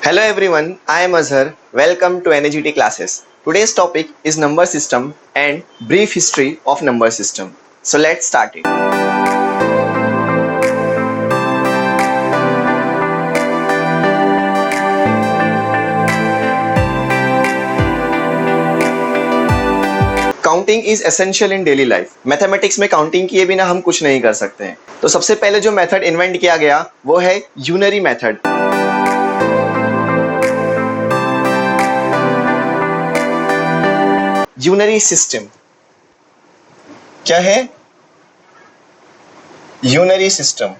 Hello everyone, I am Azhar. Welcome to NAGT classes. Today's topic is number system and brief history of number system. So let's start it. Counting is essential in daily life. Mathematics में counting किए बिना हम कुछ नहीं कर सकते हैं. तो सबसे पहले जो मेथड इन्वेंट किया गया वो है यूनरी मेथड. यूनरी सिस्टम क्या है? Unary system.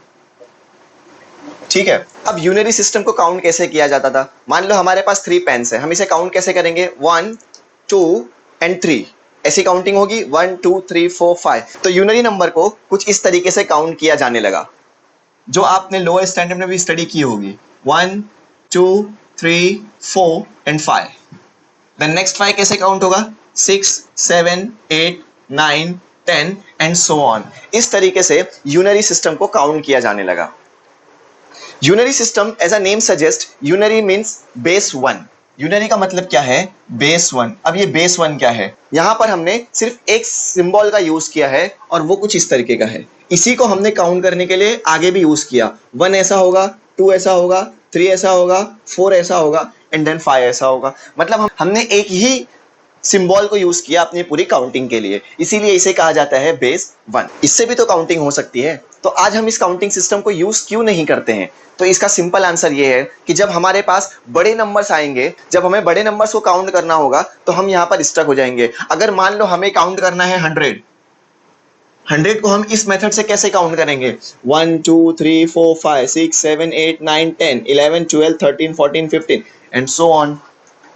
ठीक है. अब यूनरी सिस्टम को काउंट कैसे किया जाता था? मान लो हमारे पास 3 पेन्स है, हम इसे काउंट कैसे करेंगे? 1, 2 एंड 3. ऐसी काउंटिंग होगी 1 2 3 4 5. तो यूनरी नंबर को कुछ इस तरीके से काउंट किया जाने लगा, जो आपने लोअर स्टैंडर्ड में भी स्टडी की होगी. 1 2 3 4 एंड 5. देन नेक्स्ट 5 कैसे काउंट होगा? 6 7 8 9 10 एंड सो ऑन. इस तरीके से यूनरी सिस्टम को काउंट किया जाने लगा. Unary system as a name suggest, unary means base 1. Unary का मतलब क्या है? बेस 1. अब ये बेस 1 क्या है? यहां पर हमने सिर्फ एक सिंबल का यूज किया है और वो कुछ इस तरीके का है. इसी को हमने काउंट करने के लिए आगे भी यूज किया. 1 ऐसा होगा, 2 ऐसा होगा, 3 ऐसा होगा, 4 ऐसा होगा एंड देन 5 ऐसा होगा. मतलब हमने एक ही सिंबल को यूज किया अपनी पूरी काउंटिंग के लिए, इसीलिए इसे कहा जाता है बेस 1. इससे भी तो काउंटिंग हो सकती है. तो आज हम इस काउंटिंग सिस्टम को यूज क्यों नहीं करते हैं? तो इसका सिंपल आंसर ये है कि जब हमारे पास बड़े नंबर्स आएंगे, जब हमें बड़े नंबर्स को काउंट करना होगा तो हम यहाँ पर स्टक हो जाएंगे. अगर मान लो हमें काउंट करना है 100 को हम इस मेथड से कैसे काउंट करेंगे? 1 2 3 4 5 6 7 8 9 10 11 12 13 14 15 एंड सो ऑन.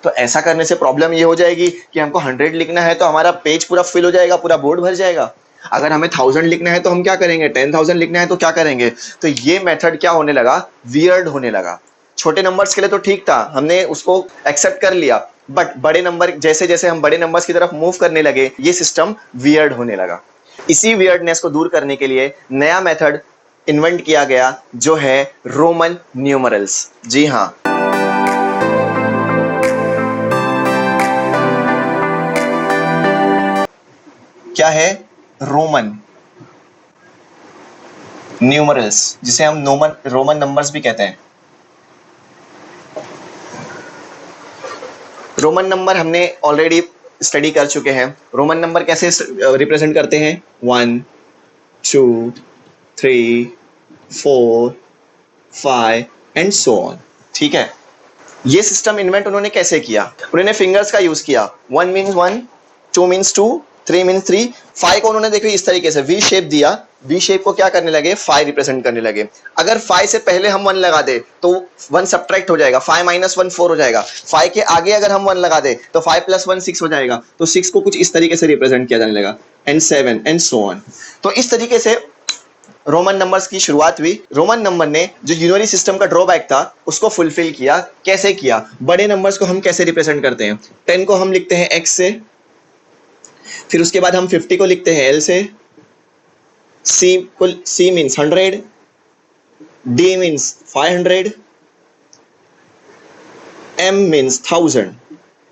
तो ऐसा करने से प्रॉब्लम ये हो जाएगी कि हमको 100 लिखना है तो हमारा पेज पूरा फिल हो जाएगा, पूरा बोर्ड भर जाएगा. अगर हमें 1000 लिखना है तो हम क्या करेंगे? 10,000 लिखना है तो क्या करेंगे? तो ये मेथड क्या होने लगा? वियर्ड होने लगा. छोटे नंबर्स के लिए तो ठीक था, हमने उसको एक्सेप्ट कर लिया, बट बड़े नंबर जैसे जैसे हम बड़े नंबर्स की तरफ मूव करने लगे, ये सिस्टम वियर्ड होने लगा. इसी वियर्डनेस को दूर करने के लिए नया मेथड इन्वेंट किया गया, जो है रोमन न्यूमरल्स. जी हाँ, क्या है? रोमन न्यूमरल्स, जिसे हम रोमन नंबर्स भी कहते हैं. रोमन नंबर हमने ऑलरेडी स्टडी कर चुके हैं. रोमन नंबर कैसे रिप्रेजेंट करते हैं? 1 2 3 4 5 एंड सो ऑन. ठीक है. ये सिस्टम इन्वेंट उन्होंने कैसे किया? उन्होंने फिंगर्स का यूज किया. 1 मीन्स 1, 2 मीन्स 2, 3 मीन्स 3. 5 को उन्होंने देखो इस तरीके से वी शेप दिया. वी शेप को क्या करने लगे? 5 रिप्रेजेंट करने लगे. अगर 5 से पहले हम 1 लगा दे तो 1 सब्ट्रैक्ट हो जाएगा. 5 - 1 4 हो जाएगा. 5 के आगे अगर हम 1 लगा दे तो 5 + 1 6 हो जाएगा. तो 6 को कुछ इस तरीके से रिप्रेजेंट किया जाने लगा एंड 7 एंड सो ऑन. तो इस तरीके से रोमन नंबर्स की शुरुआत हुई. रोमन नंबर ने जो यूनरी सिस्टम का ड्रॉबैक था उसको फुलफिल किया. कैसे किया? बड़े नंबर्स को हम कैसे रिप्रेजेंट करते हैं? 10 को हम लिखते हैं x से, फिर उसके बाद हम 50 को लिखते हैं L से, C means 100, D means 500, M means 1000.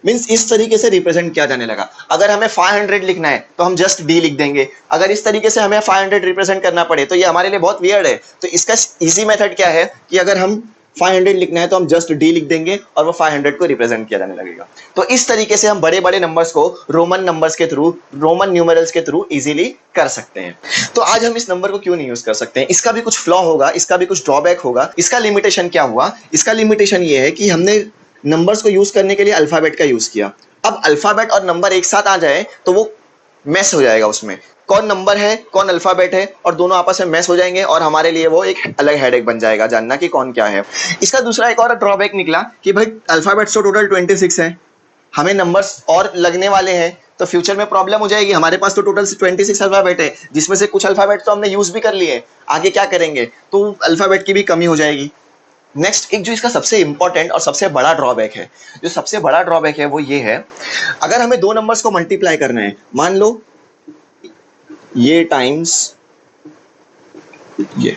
Means इस तरीके से रिप्रेजेंट किया जाने लगा. अगर हमें 500 लिखना है तो हम जस्ट D लिख देंगे. अगर इस तरीके से हमें 500 रिप्रेजेंट करना पड़े तो ये हमारे लिए बहुत वियर्ड है. तो इसका इजी मेथड क्या है कि अगर हम 500 लिखना है तो हम जस्ट D लिख देंगे और वो 500 को रिप्रेजेंट किया जाने लगेगा. तो इस तरीके से हम बड़े बड़े नंबर्स को रोमन नंबर्स के थ्रू, रोमन न्यूमरल्स के थ्रू इजीली कर सकते हैं. तो आज हम इस नंबर को क्यों नहीं यूज कर सकते हैं? इसका भी कुछ फ्लॉ होगा, इसका भी कुछ ड्रॉबैक होगा. इसका लिमिटेशन क्या हुआ? इसका लिमिटेशन ये है कि हमने नंबर्स को यूज करने के लिए अल्फाबेट का यूज किया. अब अल्फाबेट और नंबर एक साथ आ जाए तो वो मैस हो जाएगा. उसमें कौन नंबर है, कौन अल्फाबेट है, और दोनों आपस में मैस हो जाएंगे और हमारे लिए वो एक अलग हेडेक बन जाएगा जानना कि कौन क्या है. इसका दूसरा एक और ड्रॉबैक निकला कि भाई अल्फाबेट्स तो टोटल 26 है, हमें नंबर्स और लगने वाले हैं तो फ्यूचर में प्रॉब्लम हो जाएगी. हमारे पास तो टोटल 26 अल्फाबेट है, जिसमें से कुछ अल्फाबेट तो हमने यूज भी कर लिए, आगे क्या करेंगे? तो अल्फाबेट की भी कमी हो जाएगी. नेक्स्ट एक जो इसका सबसे इंपॉर्टेंट और सबसे बड़ा ड्रॉबैक है, जो सबसे बड़ा ड्रॉबैक है वो ये है, अगर हमें दो नंबर्स को मल्टीप्लाई करना है, मान लो ये टाइम्स ये,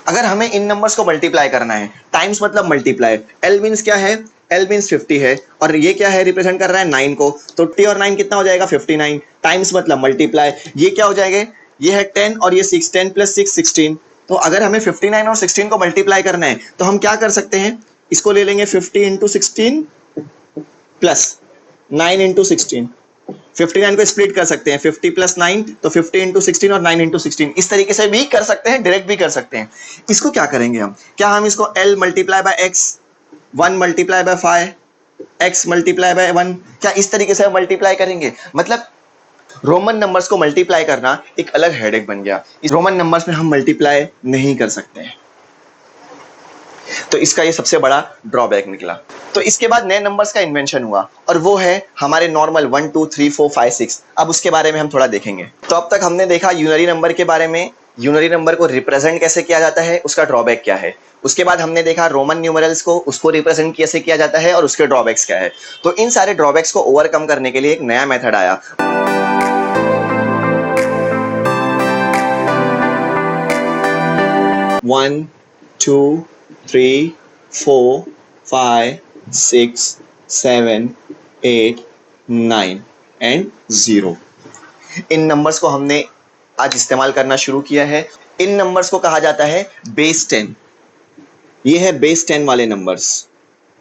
अगर हमें इन नंबर्स को मल्टीप्लाई करना है, टाइम्स मतलब मल्टीप्लाई, एल मीन्स क्या है, एल मीन्स 50 है, और ये क्या है, रिप्रेजेंट कर रहा है 9 को, तो टी और 9 कितना हो जाएगा 59, टाइम्स मतलब मल्टीप्लाई, ये क्या हो जाएगा, ये है 10 और ये 6, 10 प्लस 6 16। तो अगर हमें 59 और 16 को मल्टीप्लाई करना है तो हम क्या कर सकते हैं, इसको ले लेंगे 50 इंटू 16 प्लस 9 इंटू 16, 59 को स्प्लिट कर सकते हैं, 50 प्लस 9 तो 50 इंटू 16 और 9 इंटू 16, इस तरीके से भी कर सकते हैं, डायरेक्ट भी कर सकते हैं। इसको क्या करेंगे हम, क्या हम इसको l multiply by x, 1 multiply by 5 x multiply by 1, क्या इस तरीके से मल्टीप्लाई करेंगे। मतलब रोमन नंबर्स को मल्टीप्लाई करना एक अलग हेडेक बन गया, इस रोमन नंबर्स में हम मल्टीप्लाई नहीं कर सकते हैं, तो इसका ये सबसे बड़ा ड्रॉबैक निकला। तो इसके बाद नए नंबर्स का इन्वेंशन हुआ और वो है हमारे नॉर्मल 1 2 3 4 5 6। अब उसके बारे में हम थोड़ा देखेंगे। तो अब तक हमने देखा यूनरी नंबर के बारे में, यूनरी नंबर को रिप्रेजेंट कैसे किया जाता है, उसका ड्रॉबैक क्या है। उसके बाद हमने देखा रोमन न्यूमरल्स को, उसको रिप्रेजेंट कैसे किया जाता है और उसके ड्रॉबैक्स क्या है। तो इन सारे ड्रॉबैक्स को ओवरकम करने के लिए एक नया मेथड आया। One 2 3 4 5 6 7 8 9 and 0। इन नंबर्स को हमने आज इस्तेमाल करना शुरू किया है। इन नंबर्स को कहा जाता है बेस 10। ये है बेस 10 वाले नंबर्स।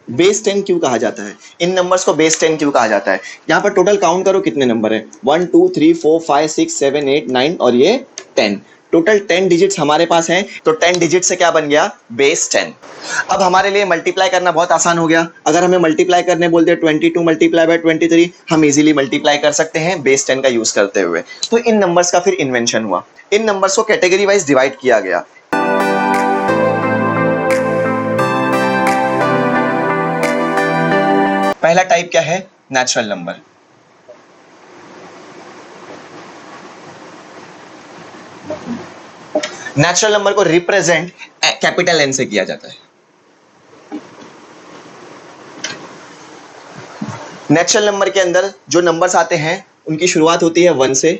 बेस 10 क्यों कहा जाता है, इन नंबर्स को बेस 10 क्यों कहा जाता है। यहाँ पर टोटल काउंट करो कितने नंबर है, 1 2 3 4 5 6 7 8 9 और ये 10। टोटल 10 डिजिट्स हमारे पास हैं, तो 10 डिजिट से क्या बन गया, बेस 10। अब हमारे लिए मल्टीप्लाई करना बहुत आसान हो गया। अगर हमें मल्टीप्लाई करने बोलते हैं 22 मल्टीप्लाई बाय 23, हम इजीली मल्टीप्लाई कर सकते हैं बेस 10 का यूज करते हुए। तो इन नंबर्स का फिर इन्वेंशन हुआ, इन नंबर्स को कैटेगरी वाइज डिवाइड किया गया। पहला टाइप क्या है, नेचुरल नंबर। नेचुरल नंबर को रिप्रेजेंट कैपिटल एन से किया जाता है। नेचुरल नंबर के अंदर जो नंबर्स आते हैं उनकी शुरुआत होती है 1 से,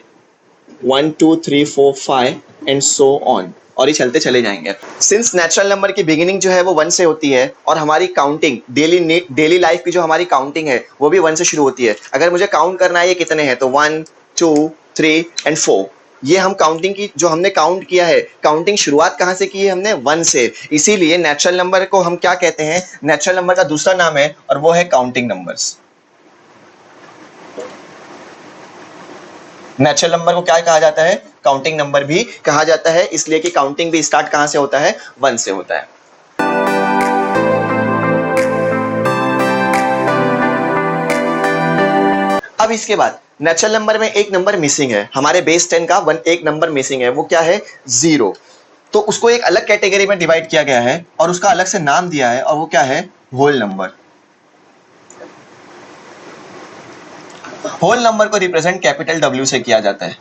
1 2 3 4 5 एंड सो ऑन, और ये चलते चले जाएंगे। सिंस नेचुरल नंबर की बिगिनिंग जो है वो 1 से होती है और हमारी काउंटिंग डेली लाइफ की जो हमारी काउंटिंग है वो भी 1 से शुरू होती है। अगर मुझे काउंट करना है ये कितने हैं, तो 1 2 3 एंड 4, ये हम काउंटिंग की जो हमने काउंट किया है, काउंटिंग शुरुआत कहां से की है हमने, 1 से। इसीलिए नेचुरल नंबर को हम क्या कहते हैं, नेचुरल नंबर का दूसरा नाम है और वो है काउंटिंग नंबर्स। नेचुरल नंबर को क्या कहा जाता है, काउंटिंग नंबर भी कहा जाता है, इसलिए कि काउंटिंग भी स्टार्ट कहां से होता है, 1 से होता है। अब इसके बाद नेचुरल नंबर में एक नंबर मिसिंग है, हमारे बेस 10 का एक नंबर मिसिंग है, वो क्या है, 0। तो उसको एक अलग कैटेगरी में डिवाइड किया गया है और उसका अलग से नाम दिया है, और वो क्या है, होल नंबर। होल नंबर को रिप्रेजेंट कैपिटल W से किया जाता है।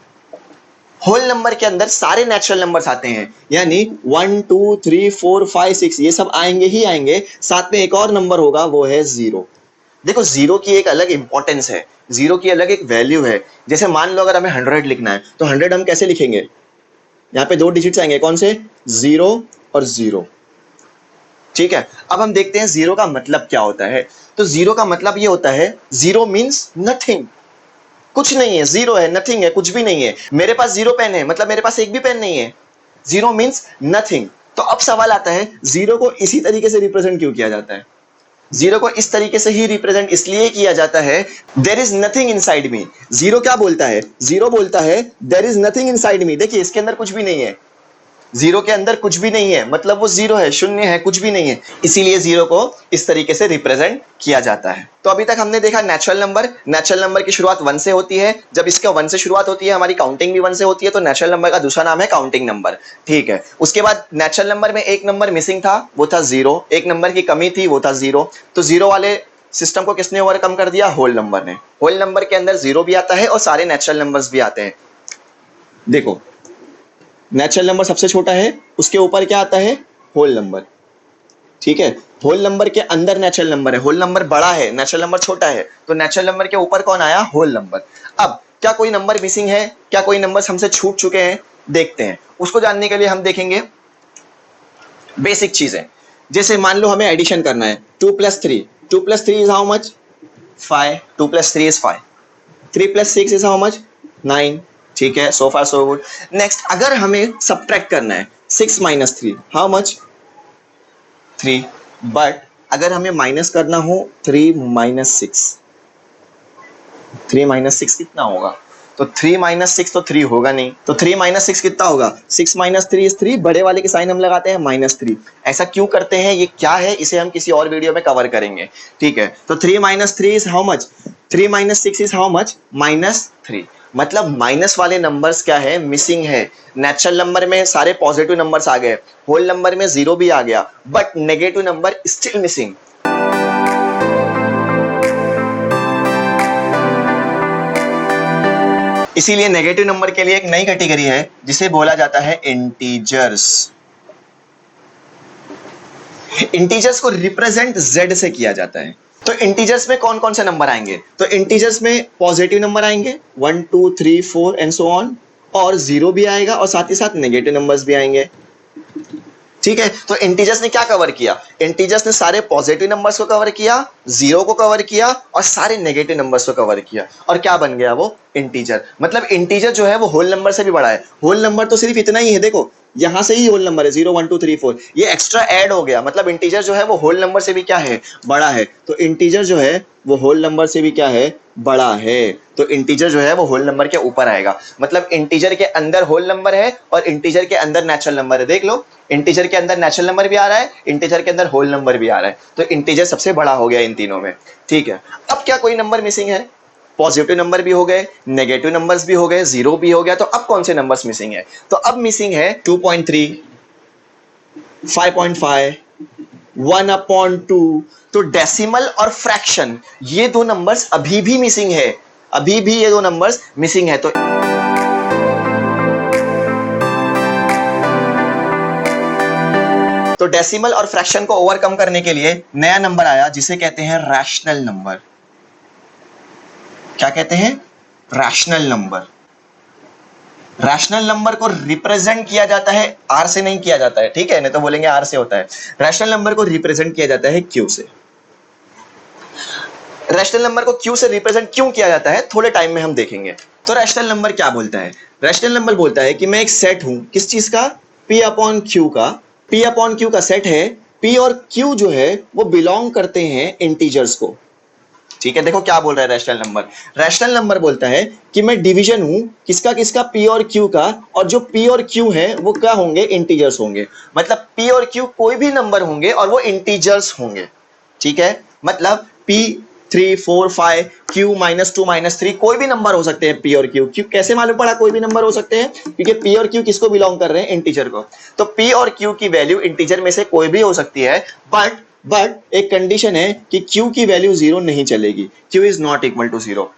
होल नंबर के अंदर सारे नेचुरल नंबर्स आते हैं, यानी 1 2 3 4 5 6 ये सब आएंगे ही आएंगे, साथ में एक और नंबर होगा, वो है 0। देखो 0 की एक अलग इंपॉर्टेंस है, 0 की अलग एक वैल्यू है। जैसे मान लो अगर हमें 100 लिखना है तो 100 हम कैसे लिखेंगे, यहाँ पे 2 डिजिट्स आएंगे, कौन से, 0 और 0। ठीक है, अब हम देखते हैं 0 का मतलब क्या होता है। तो 0 का मतलब ये होता है, 0 मीन्स नथिंग, कुछ नहीं है, 0 है, नथिंग है, कुछ भी नहीं है। मेरे पास 0 पेन है, मतलब मेरे पास एक भी पेन नहीं है। 0 मीन्स नथिंग। तो अब सवाल आता है, 0 को इसी तरीके से रिप्रेजेंट क्यों किया जाता है। 0 को इस तरीके से ही रिप्रेजेंट इसलिए किया जाता है, there is nothing inside me. 0 क्या बोलता है, 0 बोलता है there is nothing inside me. देखिए इसके अंदर कुछ भी नहीं है, 0 के अंदर कुछ भी नहीं है, मतलब वो 0 है, शून्य है, कुछ भी नहीं है, इसीलिए 0 को इस तरीके से रिप्रेजेंट किया जाता है। तो अभी तक हमने देखा नेचुरल नंबर। नेचुरल नंबर की शुरुआत 1 से होती है, जब इसका 1 से शुरुआत होती है, हमारी काउंटिंग भी 1 से होती है, तो नेचुरल नंबर का दूसरा नाम है काउंटिंग नंबर। ठीक है, उसके बाद नेचुरल नंबर में एक नंबर मिसिंग था, वो था 0, एक नंबर की कमी थी, वो था 0। तो 0 वाले सिस्टम को किसने ओवरकम कर दिया, होल नंबर ने। होल नंबर के अंदर 0 भी आता है और सारे नेचुरल नंबर्स भी आते हैं। देखो नेचुरल नंबर सबसे छोटा है, उसके ऊपर क्या आता है, होल नंबर। ठीक है, होल नंबर के अंदर नेचुरल नंबर है, होल नंबर बड़ा है, नेचुरल नंबर छोटा है, तो नेचुरल नंबर के ऊपर कौन आया, होल नंबर। अब क्या कोई नंबर मिसिंग है, क्या कोई नंबर हमसे छूट चुके हैं, देखते हैं। उसको जानने के लिए हम देखेंगे बेसिक चीजें, जैसे मान लो हमें एडिशन करना है, 2 + 3 is how much? 5, 2 + 3 is 5, 3 + 6 is how much? 9, ठीक है, सो फार सो गुड। नेक्स्ट, अगर हमें सब्ट्रैक्ट करना है 6 - 3 हाउ मच? 3, बट अगर हमें माइनस करना हो 3 - 6, 3 - 6 कितना होगा? तो 3 - 6 तो 3 होगा नहीं, तो 3 - 6 कितना होगा? 6 - 3 इज 3, बड़े वाले के साइन हम लगाते हैं -3। ऐसा क्यों करते हैं, ये क्या है, इसे हम किसी और वीडियो में कवर करेंगे, ठीक है। तो 3 - 3 is how much? 3 - 6 is how much? -3। मतलब माइनस वाले नंबर्स क्या है, मिसिंग है। नेचुरल नंबर में सारे पॉजिटिव नंबर्स आ गए, होल नंबर में 0 भी आ गया, but negative number still missing. इसीलिए नेगेटिव नंबर के लिए एक नई कैटेगरी है जिसे बोला जाता है इंटीजर्स। इंटीजर्स को रिप्रेजेंट जेड से किया जाता है। तो इंटीजर्स में कौन कौन से नंबर आएंगे? तो इंटीजर्स में पॉजिटिव नंबर आएंगे 1 2 3 4 एंड सो ऑन, और 0 भी आएगा, और साथ ही साथ नेगेटिव नंबर्स भी आएंगे, ठीक है। तो इंटीजर्स ने क्या कवर किया? इंटीजर्स ने सारे पॉजिटिव नंबर्स को कवर किया, 0 को कवर किया, और सारे नेगेटिव नंबर्स को कवर किया, और क्या बन गया वो? इंटीजर। मतलब इंटीजर जो है वो होल नंबर से भी बड़ा है। होल नंबर तो सिर्फ इतना ही है, देखो यहां से ही होल नंबर है 0 1 2 3 4, ये एक्स्ट्रा ऐड हो गया, मतलब इंटीजर जो है वो होल नंबर से भी क्या है? बड़ा है। तो इंटीजर जो है वो होल नंबर से भी क्या है? बड़ा है। तो इंटीजर जो है वो होल नंबर के ऊपर आएगा, मतलब इंटीजर के अंदर होल नंबर है और इंटीजर के अंदर नेचुरल नंबर है। देख लो, इंटीजर के अंदर नेचुरल नंबर भी आ रहा है, इंटीजर के अंदर होल नंबर भी आ रहा है, तो इंटीजर सबसे बड़ा हो गया इन तीनों में, ठीक है। अब क्या कोई नंबर मिसिंग है? पॉजिटिव नंबर भी हो गए, नेगेटिव नंबर्स भी हो गए, 0 भी हो गया, तो अब कौन से नंबर्स मिसिंग है? तो अब मिसिंग है 2.3, 5.5, 1/2। तो डेसिमल और फ्रैक्शन, ये दो नंबर्स अभी भी मिसिंग है, अभी भी ये दो नंबर्स मिसिंग है। तो डेसिमल और फ्रैक्शन को ओवरकम करने के लिए नया नंबर आया जिसे कहते हैं रैशनल नंबर। क्या कहते हैं? Rational number. रैशनल नंबर को रिप्रेजेंट किया जाता है, आर से नहीं किया जाता है, ठीक है, नहीं तो बोलेंगे आर से होता है। रैशनल नंबर को रिप्रेजेंट किया जाता है क्यू से। रैशनल नंबर को क्यू से रिप्रेजेंट क्यों किया जाता है, थोड़े टाइम में हम देखेंगे। तो रैशनल नंबर क्या बोलता है? रैशनल नंबर बोलता है कि मैं एक सेट हूं, किस चीज का? P अपॉन Q का। P अपॉन Q का सेट है, P और Q जो है वो बिलोंग करते हैं इंटीजर्स को, ठीक है। देखो क्या बोल रहा है रैशनल नंबर। रैशनल नंबर बोलता है कि मैं डिवीजन हूं, किसका किसका? P और Q का, और जो P और Q है वो क्या होंगे? इंटीजर्स होंगे। मतलब P और Q कोई भी नंबर होंगे और वो इंटीजर्स होंगे, ठीक है। मतलब P 3 4 5 Q -2 -3 कोई भी नंबर हो सकते हैं, P और Q। Q कैसे मालूम पड़ा कोई भी नंबर हो सकते हैं? क्योंकि P और Q किसको बिलोंग कर रहे हैं? इंटीजर को। तो P और Q की वैल्यू इंटीजर में से कोई भी हो सकती है, बट एक कंडीशन है कि Q की वैल्यू 0 नहीं चलेगी, Q is not equal to 0।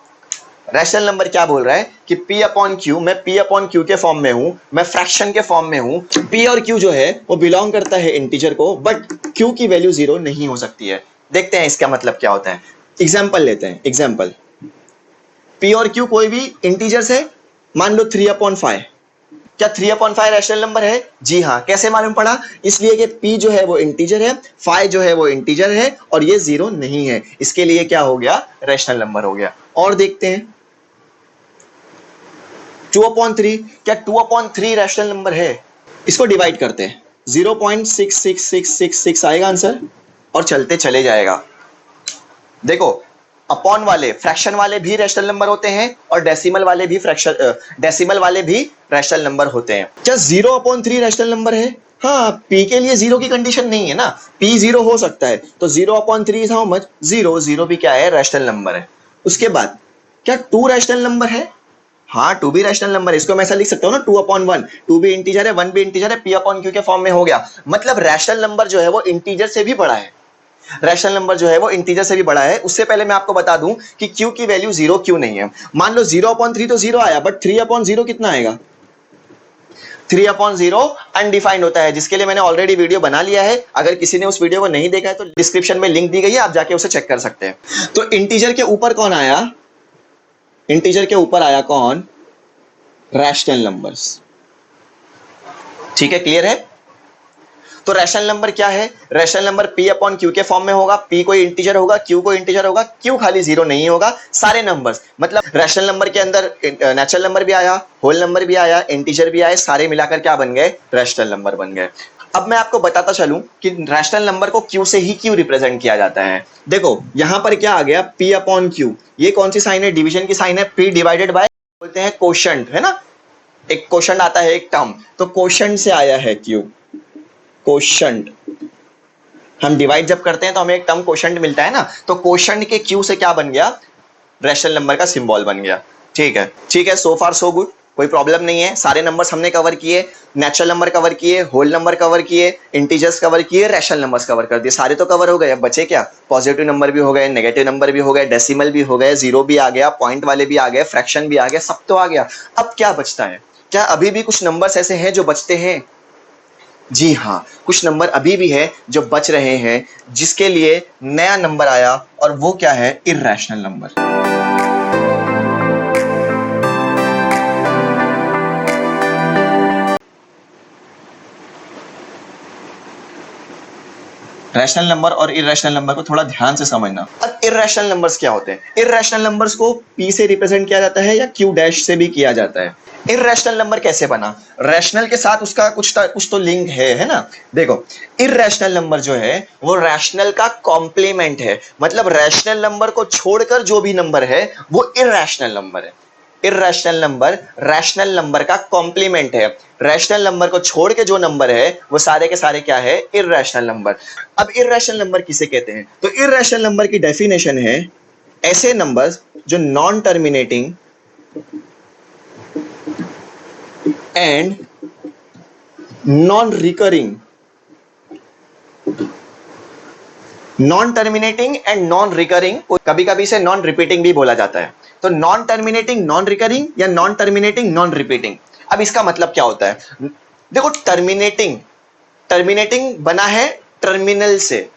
Rational number क्या बोल रहा है कि P अपॉन Q, मैं P अपॉन Q के फॉर्म में हूं, मैं फ्रैक्शन के फॉर्म में हूं, P और Q जो है वो बिलोंग करता है इंटीजर को, बट Q की वैल्यू 0 नहीं हो सकती है। देखते हैं इसका मतलब क्या होता है। एग्जाम्पल लेते हैं, एग्जाम्पल। P और Q कोई भी इंटीजर्स है, मान लो 3/5। क्या 3/5 रैशनल नंबर है? जी हाँ। कैसे मालूम पड़ा? इसलिए कि P जो है वो इंटीजर है, 5 जो है वो इंटीजर है, और ये 0 नहीं है, इसके लिए क्या हो गया? रैशनल नंबर हो गया। और देखते हैं 2/3। क्या 2/3 रैशनल नंबर है? इसको डिवाइड करते हैं, 0.66666 आएगा आंसर, और चलते चले जाएगा। देखो, अपॉन वाले, फ्रैक्शन वाले भी रैशनल नंबर होते हैं, और डेसिमल वाले भी रैशनल नंबर होते हैं। क्या 0/3 रैशनल नंबर है? हाँ, P के लिए 0 की कंडीशन नहीं है ना, P 0 हो सकता है, तो 0/3 इज हाउ मच? 0। 0 भी क्या है? रैशनल नंबर है। उसके बाद क्या 2 रैशनल नंबर है? हाँ, 2 भी रैशनल नंबर है। इसको मैं ऐसा लिख सकता हूँ ना, 2/1। 2 भी इंटीजर है, 1 भी इंटीजर है, P अपॉन Q के फॉर्म में हो गया। मतलब रैशनल नंबर जो है वो इंटीजर से भी बड़ा है, रैशनल नंबर जो है वो इंटीजर से भी बड़ा है। उससे पहले मैं आपको बता दूं कि Q की वैल्यू 0 क्यों नहीं है। मान लो 0/3 तो 0 आया, बट 3/0 कितना आएगा? 3/0 अनडिफाइंड होता है, जिसके लिए मैंने ऑलरेडी वीडियो बना लिया है। अगर किसी ने उस वीडियो को नहीं देखा है तो डिस्क्रिप्शन में लिंक दी गई है, आप जाके उसे चेक कर सकते हैं। तो इंटीजर के ऊपर कौन आया? इंटीजर के ऊपर आया कौन? रैशनल नंबर्स, ठीक है, क्लियर है। तो रैशनल नंबर क्या है? Rational number p upon q के फॉर्म में होगा। p कोई इंटीजर होगा, q कोई इंटीजर होगा, q खाली जीरो नहीं होगा, सारे नंबर्स। मतलब रैशनल नंबर के अंदर नेचुरल नंबर भी आया, होल नंबर भी आया, इंटीजर भी आए, सारे मिलाकर क्या बन गए? रैशनल नंबर बन गए। अब मैं आपको बताता चलूं कि रैशनल नंबर को q से ही क्यों रिप्रेजेंट किया जाता है। देखो यहां पर क्या आ गया? p upon q। ये कौन सी साइन है? डिवीजन की साइन है। p डिवाइडेड बाय बोलते हैं कोशंट, है ना? एक क्वेश्चन आता है, एक टर्म, तो क्वेश्चन से आया है क्यू, क्वेश्चन। हम डिवाइड जब करते हैं तो हमें एक टर्म क्वेश्चन मिलता है ना, तो क्वेश्चन के क्यू से क्या बन गया? रैशनल नंबर का सिंबल बन गया। ठीक है, ठीक है, सो फार सो गुड, कोई प्रॉब्लम नहीं है। सारे नंबर्स हमने कवर किए, नेचुरल नंबर कवर किए, होल नंबर कवर किए, इंटीजर्स कवर किए, रैशनल नंबर्स कवर कर दिए, सारे तो कवर हो गए। अब बचे क्या? पॉजिटिव नंबर भी हो गए, नेगेटिव नंबर भी हो गए, डेसिमल भी हो गए, जीरो भी आ गया, पॉइंट वाले भी आ गए, फ्रैक्शन भी आ गया, सब तो आ गया। अब क्या बचता है? क्या अभी भी कुछ नंबर्स ऐसे हैं जो बचते हैं? जी हाँ, कुछ नंबर अभी भी है जो बच रहे हैं, जिसके लिए नया नंबर आया, और वो क्या है? Irrational number. रैशनल नंबर और इर्रेशनल नंबर को थोड़ा ध्यान से समझना। अब इर्रेशनल नंबर्स क्या होते हैं? इर्रेशनल नंबर्स को p से रिप्रेजेंट किया जाता है या q डैश से भी किया जाता है। इर्रेशनल नंबर कैसे बना? रैशनल के साथ उसका कुछ तो लिंक है ना? देखो, इर्रेशनल नंबर जो है वो रैशनल का कॉम्प्लीमेंट है। मतलब रैशनल नंबर को छोड़कर जो भी नंबर है वो इर्रेशनल नंबर है। इर्रेशनल नंबर रैशनल नंबर का कॉम्प्लीमेंट है। रैशनल नंबर को छोड़ के जो नंबर है वो सारे के सारे क्या है? Irrational number. अब इर्रेशनल नंबर किसे कहते हैं? तो इर्रेशनल नंबर की डेफिनेशन है ऐसे नंबर्स जो non terminating and non recurring, non terminating and non recurring, कभी कभी इसे नॉन रिपीटिंग भी बोला जाता है। तो नॉन टर्मिनेटिंग नॉन रिकरिंग या नॉन टर्मिनेटिंग नॉन रिपीटिंग। अब इसका मतलब क्या होता है? देखो, टर्मिनेटिंग, टर्मिनेटिंग बना है टर्मिनल से,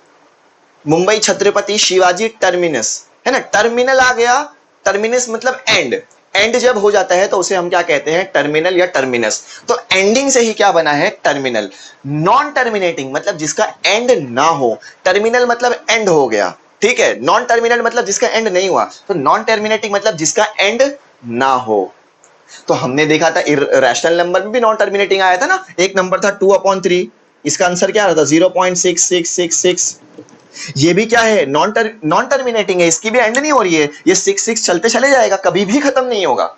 मुंबई छत्रपति शिवाजी टर्मिनस, है ना? टर्मिनल आ गया, टर्मिनस मतलब एंड। एंड जब हो जाता है तो उसे हम क्या कहते हैं? टर्मिनल या टर्मिनस। तो एंडिंग से ही क्या बना है? टर्मिनल। नॉन टर्मिनेटिंग मतलब जिसका एंड ना हो, टर्मिनल मतलब एंड हो गया, ठीक है? नॉन टर्मिनल मतलब जिसका एंड नहीं हुआ, तो नॉन टर्मिनेटिंग मतलब जिसका एंड ना हो। तो हमने देखा था रैशनल नंबर में भी नॉन टर्मिनेटिंग आया था ना, एक नंबर था 2/3, इसका आंसर क्या आ रहा था? 0.6666। ये भी क्या है? नॉन टर्मिनेटिंग है, इसकी भी एंड नहीं हो रही है, ये 6 चलते चले जाएगा, कभी भी खत्म नहीं होगा।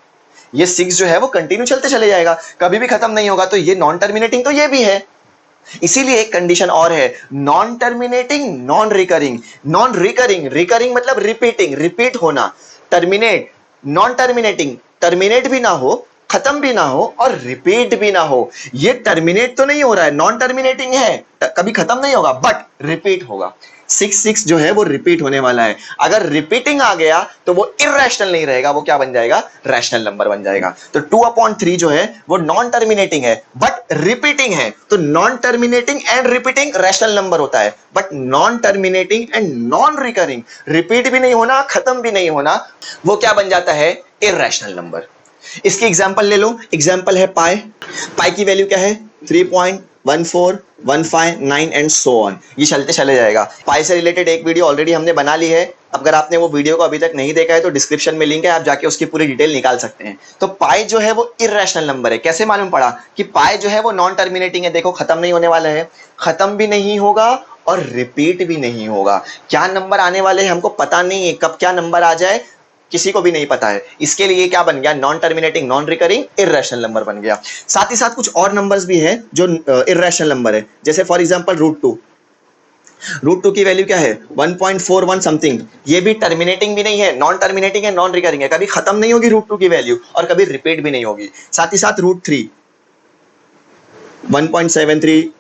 ये 6 जो है वो कंटिन्यू चलते चले जाएगा, कभी भी खत्म नहीं होगा। तो ये नॉन टर्मिनेटिंग तो ये भी है। इसीलिए एक कंडीशन और है, non terminating non recurring. Non recurring, recurring मतलब रिपीटिंग, रिपीट होना। टर्मिनेट, नॉन टर्मिनेटिंग, टर्मिनेट भी ना हो, खत्म भी ना हो, और रिपीट भी ना हो। ये टर्मिनेट तो नहीं हो रहा है, नॉन टर्मिनेटिंग है, कभी खत्म नहीं होगा, बट रिपीट होगा। 6 जो है वो रिपीट होने वाला है। अगर रिपीटिंग आ गया तो वो इर्रेशनल नहीं रहेगा, वो क्या बन जाएगा? रैशनल नंबर बन जाएगा। तो 2/3 जो है वो नॉन टर्मिनेटिंग है बट रिपीटिंग है। तो non terminating and repeating rational number होता है, but non terminating and non recurring, repeat भी नहीं होना, खत्म भी नहीं होना, वो क्या बन जाता है? Irrational number. इसकी एग्जांपल ले लो। एग्जांपल है पाई। पाई की वैल्यू क्या है? 3.1415 एंड सो ऑन, ये चलते चले जाएगा। पाई से रिलेटेड एक वीडियो ऑलरेडी हमने बना ली है, अगर आपने वो वीडियो को अभी तक नहीं देखा है तो डिस्क्रिप्शन में लिंक है, आप जाके उसकी पूरी डिटेल निकाल सकते हैं। तो पाई जो है वो इर्रेशनल नंबर है। कैसे मालूम पड़ा कि पाई जो है वो नॉन टर्मिनेटिंग है? देखो, खत्म नहीं होने वाला है, खत्म भी नहीं होगा और रिपीट भी नहीं होगा। क्या नंबर आने वाले हैं हमको पता नहीं है, कब क्या नंबर आ जाए किसी को भी नहीं पता है। इसके लिए क्या बन गया? Non terminating non recurring irrational number बन गया। साथ ही साथ कुछ और नंबर्स भी हैं जो इर्रेशनल नंबर है, जैसे फॉर एग्जांपल √2। √2 की वैल्यू क्या है? 1.41 समथिंग। ये भी टर्मिनेटिंग भी नहीं है, नॉन टर्मिनेटिंग है, नॉन रिकरिंग है, कभी खत्म नहीं होगी √2 की वैल्यू और कभी रिपीट भी नहीं होगी। साथ ही साथ √3 1.73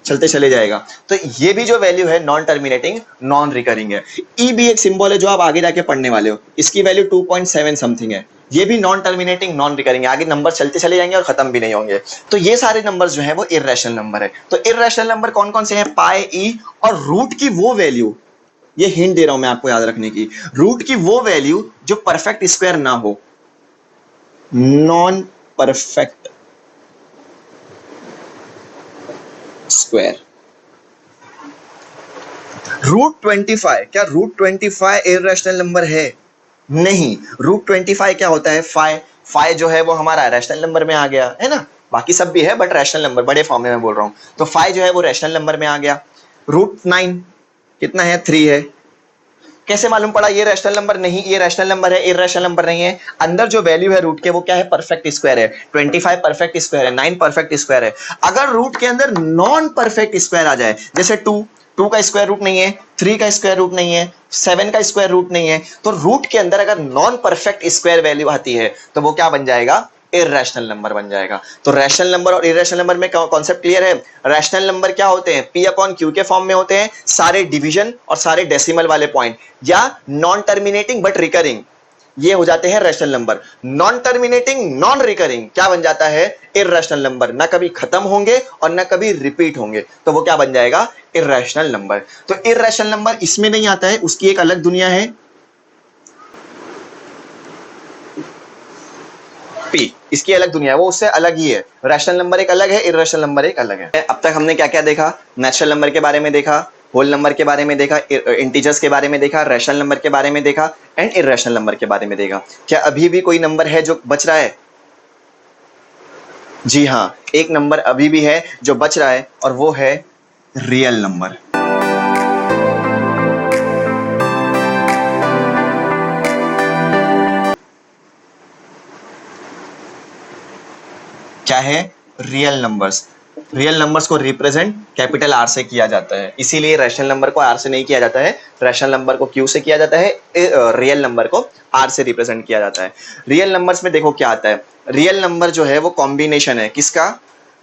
चलते चले जाएगा। तो ये भी जो वैल्यू है नॉन टर्मिनेटिंग नॉन रिकरिंग है। ई भी एक सिंबल है जो आप आगे जाके पढ़ने वाले हो, इसकी वैल्यू 2.7 समथिंग है, ये भी नॉन टर्मिनेटिंग नॉन रिकरिंग है, आगे नंबर चलते चले जाएंगे और खत्म भी नहीं होंगे। तो ये सारे नंबर्स जो है वो इर्रेशनल नंबर है। तो इर्रेशनल नंबर कौन कौन से हैं? पाई, ई और रूट की वो वैल्यू, ये हिंट दे रहा हूं मैं आपको याद रखने की, रूट की वो वैल्यू जो परफेक्ट स्क्वायर ना हो, नॉन परफेक्ट स्क्वायर। √25, क्या √25 इर्रेशनल नंबर है? नहीं। √25 क्या होता है? फाइ जो है वो हमारा रैशनल नंबर में आ गया है ना, बाकी सब भी है बट रैशनल नंबर बड़े फॉर्म में बोल रहा हूं, तो फाइ जो है वो रैशनल नंबर में आ गया। √9 कितना है? 3 है। कैसे मालूम पड़ा ये रैशनल नंबर नहीं, ये रैशनल नंबर है, इर्रेशनल नंबर नहीं है? अंदर जो वैल्यू है रूट के वो क्या है? परफेक्ट स्क्वायर है। 25 परफेक्ट स्क्वायर है, 9 परफेक्ट स्क्वायर है। अगर रूट के अंदर नॉन परफेक्ट स्क्वायर आ जाए, जैसे 2 का स्क्वायर रूट नहीं है, 3 का स्क्वायर रूट नहीं है, 7 का स्क्वायर रूट नहीं है, तो रूट के अंदर अगर नॉन परफेक्ट स्क्वायर वैल्यू आती है तो वो क्या बन जाएगा? इर्रेशनल नंबर बन जाएगा। तो रैशनल नंबर और इर्रेशनल नंबर में कॉन्सेप्ट क्लियर है? रैशनल नंबर क्या होते हैं? P/Q के फॉर्म में होते हैं, सारे डिवीजन और सारे डेसिमल वाले पॉइंट, या नॉन टर्मिनेटिंग बट रिकरिंग, ये हो जाते हैं rational number. Non terminating non recurring क्या बन जाता है? इर्रेशनल नंबर, ना कभी खत्म होंगे और ना कभी रिपीट होंगे, तो वो क्या बन जाएगा? Irrational number. तो इर्रेशनल नंबर इसमें नहीं आता है, उसकी एक अलग दुनिया है P, इसकी अलग दुनिया है, वो उससे अलग ही है। रैशनल नंबर एक अलग है, इर्रेशनल नंबर एक अलग है। अब तक हमने क्या क्या देखा? नेचुरल नंबर के बारे में देखा, होल नंबर के बारे में देखा, इंटीजर्स के बारे में देखा, रैशनल नंबर के बारे में देखा एंड इर्रेशनल नंबर के बारे में देखा। क्या अभी भी कोई नंबर है जो बच रहा है? जी हाँ, एक नंबर अभी भी है जो बच रहा है और वो है रियल नंबर। क्या है? Real numbers. रियल नंबर्स को रिप्रेजेंट कैपिटल आर से किया जाता है, इसीलिए रैशनल नंबर को आर से नहीं किया जाता है, रैशनल नंबर को क्यू से किया जाता है, रियल नंबर को आर से रिप्रेजेंट किया जाता है। रियल नंबर्स में देखो क्या आता है, रियल नंबर जो है वो कॉम्बिनेशन है किसका?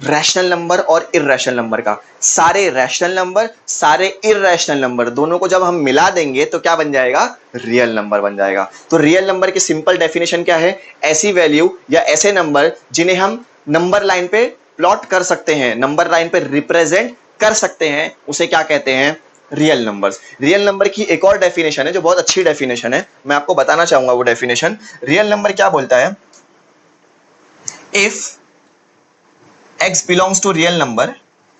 रैशनल नंबर और इर्रेशनल नंबर का। सारे रैशनल नंबर, सारे इर्रेशनल नंबर दोनों को जब हम मिला देंगे तो क्या बन जाएगा? रियल नंबर बन जाएगा। तो रियल नंबर की सिंपल डेफिनेशन क्या है? ऐसी वैल्यू या ऐसे नंबर जिन्हें हम नंबर लाइन पे प्लॉट कर सकते हैं, नंबर लाइन पे रिप्रेजेंट कर सकते हैं, उसे क्या कहते हैं? Real numbers. रियल नंबर की एक और डेफिनेशन है जो बहुत अच्छी डेफिनेशन है, मैं आपको बताना चाहूंगा वो डेफिनेशन। रियल नंबर क्या बोलता है? If x belongs to real number,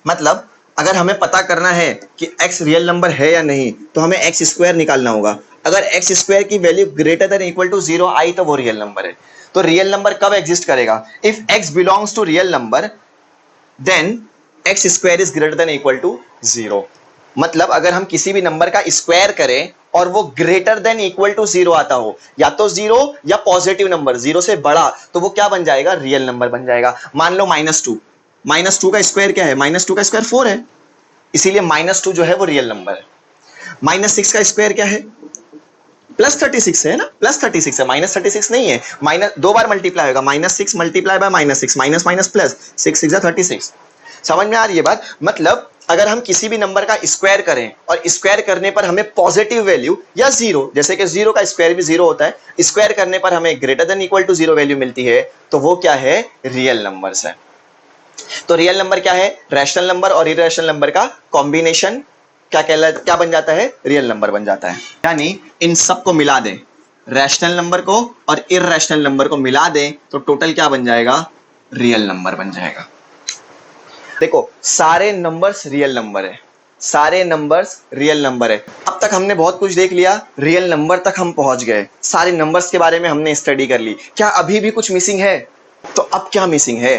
मतलब अगर हमें पता करना है कि x रियल नंबर है या नहीं तो हमें x स्क्वायर निकालना होगा। अगर x स्क्वायर की value greater than equal to 0 आई तो वो रियल नंबर है। तो रियल नंबर कब एग्जिस्ट करेगा? If x belongs to real number then x square is greater than equal to 0। मतलब अगर हम किसी भी नंबर का स्क्वायर करें और वो ग्रेटर देन इक्वल टू 0 आता हो, या तो 0 या पॉजिटिव नंबर 0 से बड़ा, तो वो क्या बन जाएगा? रियल नंबर बन जाएगा। मान लो -2, -2 का स्क्वायर क्या है? -2 का स्क्वायर 4 है, इसीलिए -2 जो है वो रियल नंबर है। -6 का स्क्वायर क्या है? +36 है ना, +36 है, -36 नहीं है। माइनस 2 बार मल्टीप्लाई होगा, -6 multiply by -6, minus minus plus, 6 6 36। समझ में आ रही है बात? मतलब अगर हम किसी भी नंबर का स्क्वायर करें और स्क्वायर करने पर हमें पॉजिटिव वैल्यू या 0, जैसे कि 0 का स्क्वायर भी 0 होता है, स्क्वायर करने पर हमें greater than equal to 0 value मिलती है, तो वो क्या है? रियल नंबर्स है। तो रियल नंबर क्या है? रैशनल नंबर और इर्रेशनल नंबर का कॉम्बिनेशन क्या बन जाता है? रियल नंबर बन जाता है। यानी इन सबको मिला दें, रैशनल नंबर को और इर्रेशनल नंबर को मिला दें तो टोटल क्या बन जाएगा? रियल नंबर बन जाएगा। देखो सारे नंबर्स रियल नंबर है, सारे नंबर्स रियल नंबर है। अब तक हमने बहुत कुछ देख लिया, रियल नंबर तक हम पहुंच गए, सारे नंबर्स के बारे में हमने स्टडी कर ली। क्या अभी भी कुछ मिसिंग है? तो अब क्या मिसिंग है?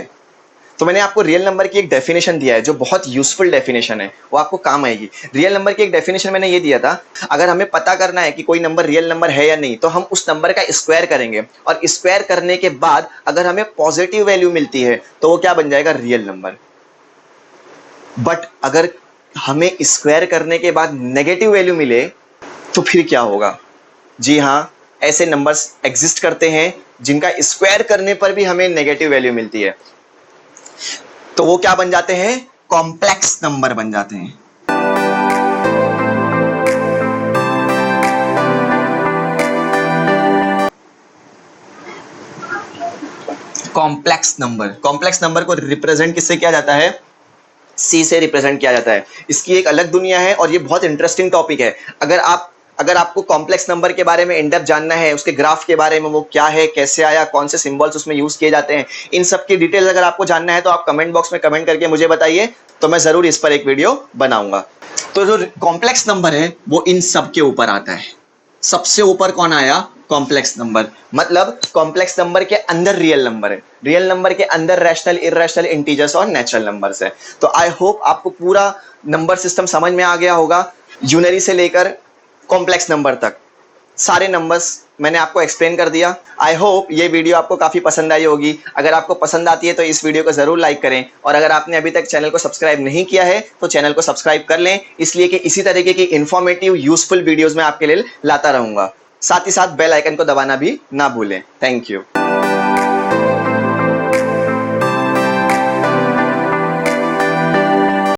तो मैंने आपको रियल नंबर की एक डेफिनेशन दिया है जो बहुत यूजफुल डेफिनेशन है, वो आपको काम आएगी। रियल नंबर की एक डेफिनेशन मैंने ये दिया था, अगर हमें पता करना है कि कोई नंबर रियल नंबर है या नहीं तो हम उस नंबर का स्क्वायर करेंगे और स्क्वायर करने के बाद अगर हमें पॉजिटिव वैल्यू मिलती है तो वो क्या बन जाएगा? Real number. बट अगर हमें स्क्वायर करने के बाद नेगेटिव वैल्यू मिले तो फिर क्या होगा? जी हाँ, ऐसे नंबर्स एग्जिस्ट करते हैं जिनका स्क्वायर करने पर भी हमें नेगेटिव वैल्यू मिलती है, तो वो क्या बन जाते हैं? कॉम्प्लेक्स नंबर बन जाते हैं। कॉम्प्लेक्स नंबर को रिप्रेजेंट किससे किया जाता है? सी से रिप्रेजेंट किया जाता है। इसकी एक अलग दुनिया है और ये बहुत इंटरेस्टिंग टॉपिक है। अगर आपको कॉम्प्लेक्स नंबर के बारे में इन डेप्थ जानना है, उसके ग्राफ के बारे में, वो क्या है, कैसे आया, कौन से सिंबल्स उसमें यूज किए जाते हैं, इन सब की डिटेल्स अगर आपको जानना है तो आप कमेंट बॉक्स में कमेंट करके मुझे बताइए, तो मैं जरूर इस पर एक वीडियो बनाऊंगा। तो जो कॉम्प्लेक्स नंबर है वो इन सब के ऊपर आता है। सबसे ऊपर कौन आया? Complex number. मतलब कॉम्प्लेक्स नंबर के अंदर रियल नंबर है, रियल नंबर के अंदर रैशनल, इररेशनल, इंटीजर्स और नेचुरल नंबर्स है। तो आई होप आपको पूरा नंबर सिस्टम समझ में आ गया होगा, यूनरी से लेकर कॉम्प्लेक्स नंबर तक सारे नंबर्स मैंने आपको एक्सप्लेन कर दिया। आई होप ये वीडियो आपको काफ़ी पसंद आई होगी। अगर आपको पसंद आती है तो इस वीडियो को ज़रूर लाइक करें, और अगर आपने अभी तक चैनल को सब्सक्राइब नहीं किया है तो चैनल को सब्सक्राइब कर लें, इसलिए कि इसी तरीके की इंफॉर्मेटिव यूजफुल वीडियोज़ मैं आपके लिए लाता रहूँगा। साथ ही साथ बेल आइकन को दबाना भी ना भूलें। Thank you.